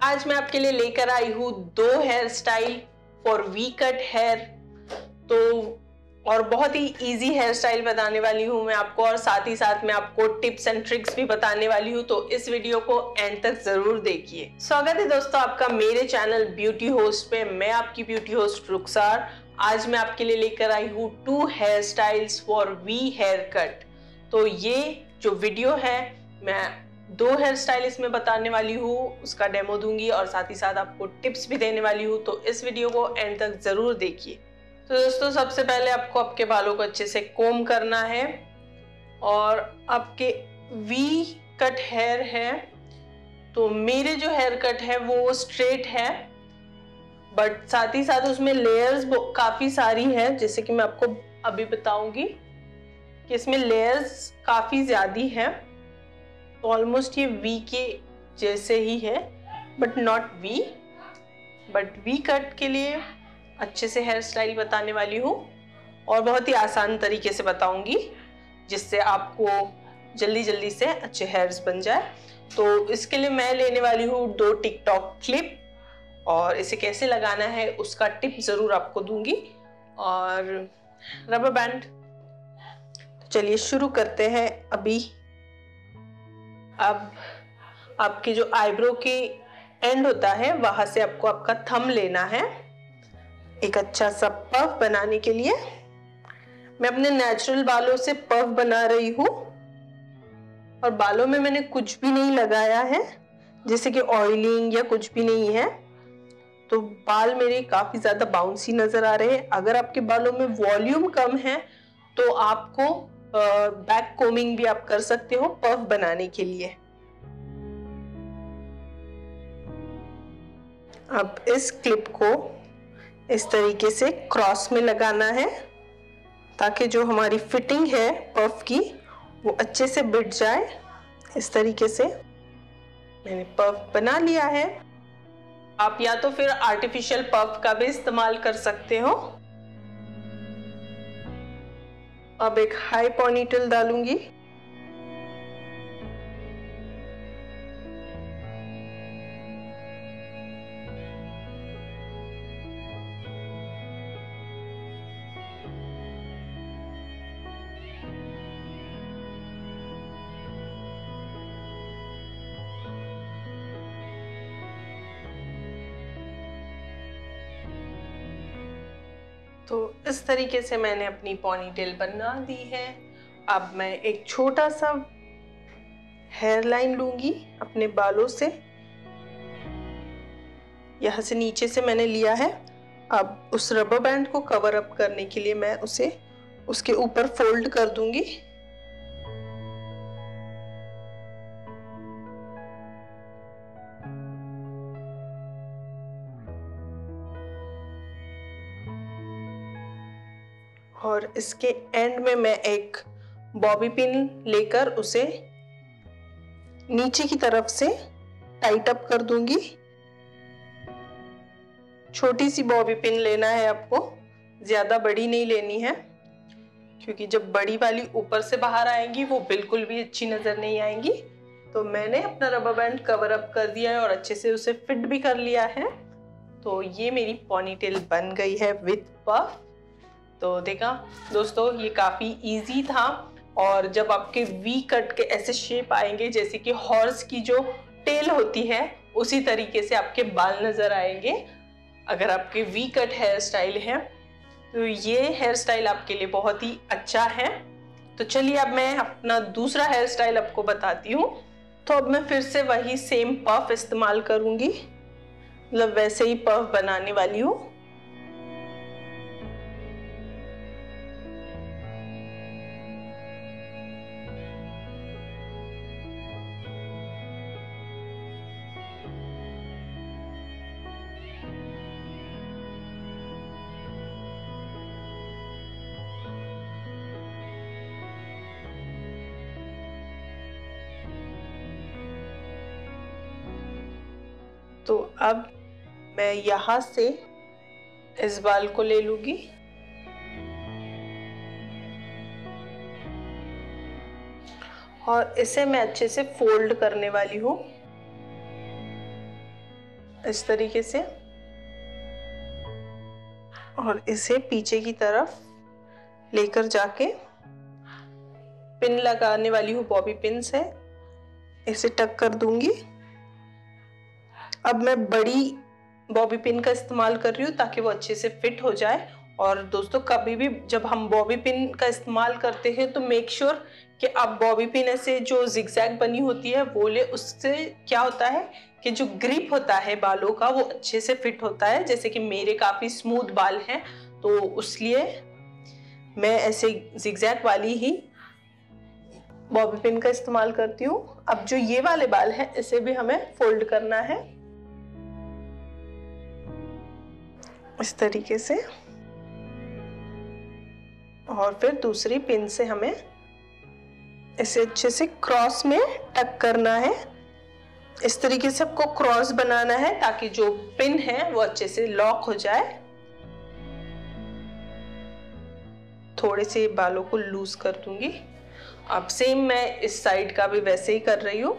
आज मैं आपके लिए लेकर आई हूँ 2 hairstyle for V cut hair. तो और बहुत ही इजी हेयर स्टाइल बताने वाली हूँ मैं आपको, और साथ ही साथ मैं आपको टिप्स एंड ट्रिक्स भी बताने वाली हूँ। तो इस वीडियो को एंड तक जरूर देखिए। स्वागत है दोस्तों आपका मेरे चैनल ब्यूटी होस्ट पे। मैं आपकी ब्यूटी होस्ट रुखसार। आज मैं आपके लिए लेकर आई हूँ 2 hairstyles for V haircut. तो ये जो वीडियो है, मैं 2 हेयर स्टाइल इसमें बताने वाली हूँ, उसका डेमो दूंगी और साथ ही साथ आपको टिप्स भी देने वाली हूँ। तो इस वीडियो को एंड तक जरूर देखिए। तो दोस्तों सबसे पहले आपको आपके बालों को अच्छे से कोम करना है, और आपके वी कट हेयर है। तो मेरे जो हेयर कट है वो स्ट्रेट है, बट साथ ही साथ उसमें लेयर्स काफी सारी है, जैसे कि मैं आपको अभी बताऊंगी कि इसमें लेयर्स काफी ज्यादा है। तो ऑलमोस्ट ये वी के जैसे ही है, but not V. But V cut के लिए अच्छे से हेयर स्टाइल बताने वाली हूँ, और बहुत ही आसान तरीके से बताऊंगी, जिससे आपको जल्दी जल्दी से अच्छे हेयर्स बन जाए। तो इसके लिए मैं लेने वाली हूँ 2 टिकटॉक क्लिप, और इसे कैसे लगाना है उसका टिप जरूर आपको दूंगी, और रबर बैंड। तो चलिए शुरू करते हैं अभी। अब आपके जो आईब्रो के एंड होता है वहां से आपको आपका थंब लेना है, एक अच्छा सा पफ बनाने के लिए। मैं अपने नेचुरल बालों से पफ बना रही हूँ, और बालों में मैंने कुछ भी नहीं लगाया है, जैसे कि ऑयलिंग या कुछ भी नहीं है। तो बाल मेरे काफी ज्यादा बाउंसी नजर आ रहे हैं। अगर आपके बालों में वॉल्यूम कम है तो आपको बैक कोमिंग भी आप कर सकते हो पफ बनाने के लिए। अब इस क्लिप को इस तरीके से क्रॉस में लगाना है, ताकि जो हमारी फिटिंग है पफ की वो अच्छे से बिठ जाए। इस तरीके से मैंने पफ बना लिया है। आप या तो फिर आर्टिफिशियल पफ का भी इस्तेमाल कर सकते हो। अब एक हाई पोनीटेल डालूंगी। तो इस तरीके से मैंने अपनी पोनीटेल बना दी है। अब मैं एक छोटा सा हेयर लाइन लूंगी अपने बालों से, यहाँ से नीचे से मैंने लिया है। अब उस रबर बैंड को कवर अप करने के लिए मैं उसे उसके ऊपर फोल्ड कर दूंगी। और इसके एंड में मैं एक बॉबी पिन लेकर उसे नीचे की तरफ से टाइट अप कर दूंगी। छोटी सी बॉबी पिन लेना है आपको, ज्यादा बड़ी नहीं लेनी है, क्योंकि जब बड़ी वाली ऊपर से बाहर आएंगी वो बिल्कुल भी अच्छी नजर नहीं आएंगी। तो मैंने अपना रबर बैंड कवर अप कर दिया है और अच्छे से उसे फिट भी कर लिया है। तो ये मेरी पोनीटेल बन गई है विद पफ। तो देखा दोस्तों, ये काफी इजी था। और जब आपके वी कट के ऐसे शेप आएंगे, जैसे कि हॉर्स की जो टेल होती है, उसी तरीके से आपके बाल नजर आएंगे। अगर आपके वी कट हेयर स्टाइल है तो ये हेयर स्टाइल आपके लिए बहुत ही अच्छा है। तो चलिए अब मैं अपना दूसरा हेयर स्टाइल आपको बताती हूँ। तो अब मैं फिर से वही सेम पफ इस्तेमाल करूंगी, मतलब वैसे ही पफ बनाने वाली हूँ। तो अब मैं यहाँ से इस बाल को ले लूंगी, और इसे मैं अच्छे से फोल्ड करने वाली हूँ। इस तरीके से, और इसे पीछे की तरफ लेकर जाके पिन लगाने वाली हूँ, बॉबी पिन्स है, इसे टक कर दूंगी। अब मैं बड़ी बॉबी पिन का इस्तेमाल कर रही हूँ ताकि वो अच्छे से फिट हो जाए। और दोस्तों, कभी भी जब हम बॉबी पिन का इस्तेमाल करते हैं तो मेक श्योर कि आप बॉबी पिन से जो जिगजैग बनी होती है वो ले। उससे क्या होता है कि जो ग्रिप होता है बालों का वो अच्छे से फिट होता है। जैसे कि मेरे काफी स्मूथ बाल हैं तो उसलिए मैं ऐसे जिगजैग वाली ही बॉबी पिन का इस्तेमाल करती हूँ। अब जो ये वाले बाल हैं इसे भी हमें फोल्ड करना है इस तरीके से, और फिर दूसरी पिन से हमें इसे अच्छे से क्रॉस में टक करना है। इस तरीके से आपको क्रॉस बनाना है ताकि जो पिन है वो अच्छे से लॉक हो जाए। थोड़े से बालों को लूज कर दूंगी। अब सेम मैं इस साइड का भी वैसे ही कर रही हूँ।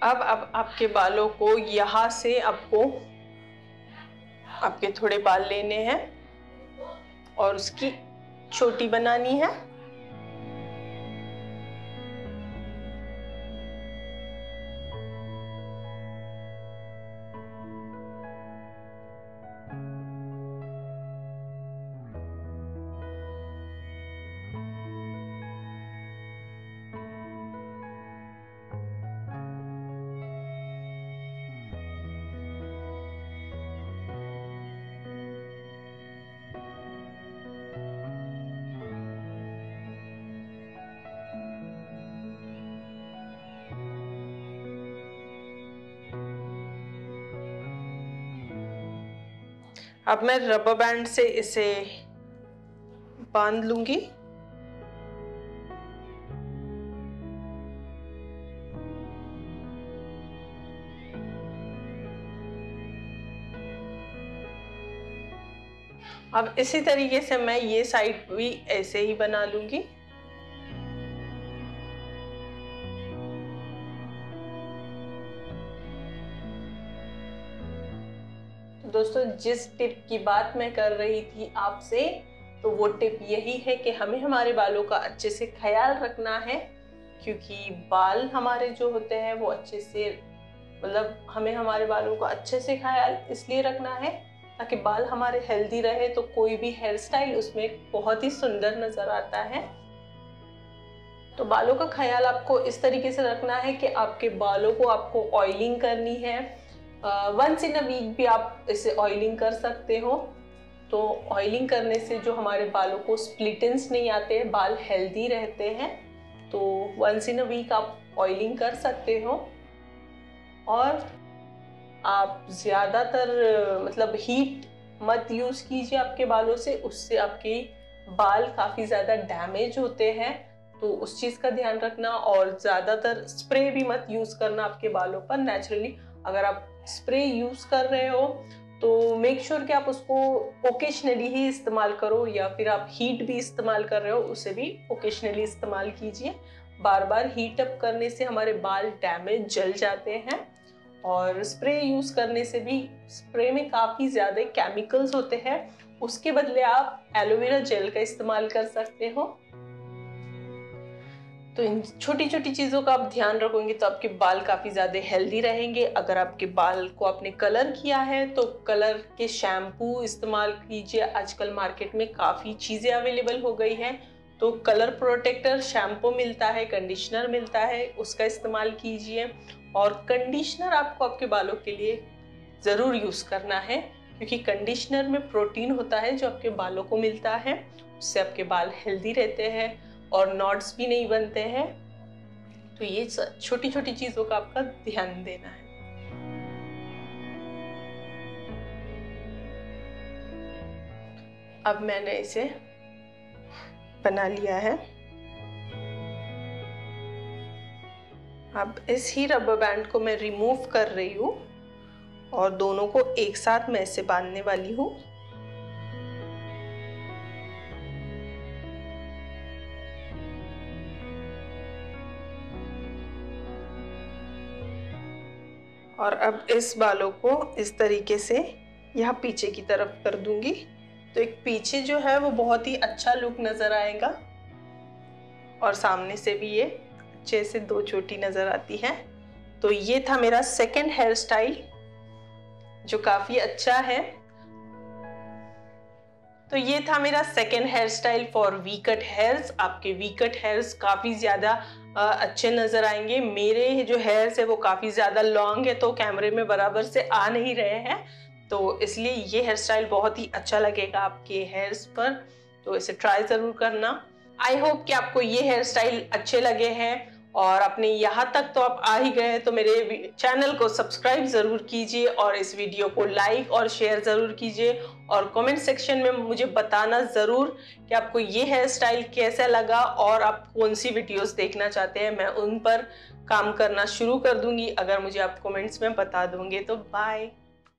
अब आपके बालों को यहाँ से आपको आपके थोड़े बाल लेने हैं और उसकी चोटी बनानी है। अब मैं रबर बैंड से इसे बांध लूंगी। अब इसी तरीके से मैं ये साइड भी ऐसे ही बना लूंगी। दोस्तों, जिस टिप की बात मैं कर रही थी आपसे, तो वो टिप यही है कि हमें हमारे बालों का अच्छे से ख्याल रखना है, क्योंकि बाल हमारे जो होते हैं वो अच्छे से, मतलब हमें हमारे बालों का अच्छे से ख्याल इसलिए रखना है ताकि बाल हमारे हेल्दी रहे, तो कोई भी हेयर स्टाइल उसमें बहुत ही सुंदर नजर आता है। तो बालों का ख्याल आपको इस तरीके से रखना है कि आपके बालों को आपको ऑयलिंग करनी है। वंस इन अ वीक भी आप इसे ऑयलिंग कर सकते हो। तो ऑयलिंग करने से जो हमारे बालों को स्प्लिट एंड्स नहीं आते हैं, बाल हेल्दी रहते हैं। तो वंस इन अ वीक आप ऑयलिंग कर सकते हो। और आप ज़्यादातर मतलब हीट मत यूज़ कीजिए आपके बालों से, उससे आपके बाल काफ़ी ज़्यादा डैमेज होते हैं। तो उस चीज़ का ध्यान रखना। और ज़्यादातर स्प्रे भी मत यूज़ करना आपके बालों पर। नेचुरली अगर आप स्प्रे यूज़ कर रहे हो तो मेक श्योर कि आप उसको ओकेशनली ही इस्तेमाल करो, या फिर आप हीट भी इस्तेमाल कर रहे हो उसे भी ओकेशनली इस्तेमाल कीजिए। बार बार हीट अप करने से हमारे बाल डैमेज जल जाते हैं। और स्प्रे यूज़ करने से भी, स्प्रे में काफ़ी ज़्यादा केमिकल्स होते हैं, उसके बदले आप एलोवेरा जेल का इस्तेमाल कर सकते हो। तो इन छोटी छोटी चीज़ों का आप ध्यान रखोगे तो आपके बाल काफ़ी ज़्यादा हेल्दी रहेंगे। अगर आपके बाल को आपने कलर किया है तो कलर के शैम्पू इस्तेमाल कीजिए। आजकल मार्केट में काफ़ी चीज़ें अवेलेबल हो गई हैं, तो कलर प्रोटेक्टर शैम्पू मिलता है, कंडीशनर मिलता है, उसका इस्तेमाल कीजिए। और कंडीशनर आपको आपके बालों के लिए ज़रूर यूज़ करना है, क्योंकि कंडीशनर में प्रोटीन होता है जो आपके बालों को मिलता है, उससे आपके बाल हेल्दी रहते हैं और नॉट्स भी नहीं बनते हैं। तो ये छोटी छोटी चीज़ों का आपका ध्यान देना है। अब मैंने इसे बना लिया है। अब इस ही रबर बैंड को मैं रिमूव कर रही हूँ और दोनों को एक साथ मैं इसे बांधने वाली हूँ। और अब इस बालों को इस तरीके से यहाँ पीछे की तरफ कर दूंगी, तो एक पीछे जो है वो बहुत ही अच्छा लुक नजर आएगा और सामने से भी ये अच्छे से दो चोटी नजर आती है। तो ये था मेरा सेकंड हेयर स्टाइल जो काफी अच्छा है। तो ये था मेरा second hairstyle for V cut hairs. आपके वी कट हेयर्स काफ़ी ज़्यादा अच्छे नज़र आएंगे। मेरे जो हेयर्स है वो काफ़ी ज़्यादा लॉन्ग है तो कैमरे में बराबर से आ नहीं रहे हैं, तो इसलिए ये हेयर स्टाइल बहुत ही अच्छा लगेगा आपके हेयर्स पर, तो इसे ट्राई ज़रूर करना। आई होप कि आपको ये हेयर स्टाइल अच्छे लगे हैं और अपने यहाँ तक तो आप आ ही गए तो मेरे चैनल को सब्सक्राइब ज़रूर कीजिए और इस वीडियो को लाइक और शेयर ज़रूर कीजिए और कमेंट सेक्शन में मुझे बताना ज़रूर कि आपको ये हेयर स्टाइल कैसा लगा और आप कौन सी वीडियोस देखना चाहते हैं। मैं उन पर काम करना शुरू कर दूंगी अगर मुझे आप कमेंट्स में बता दोगे तो। बाय।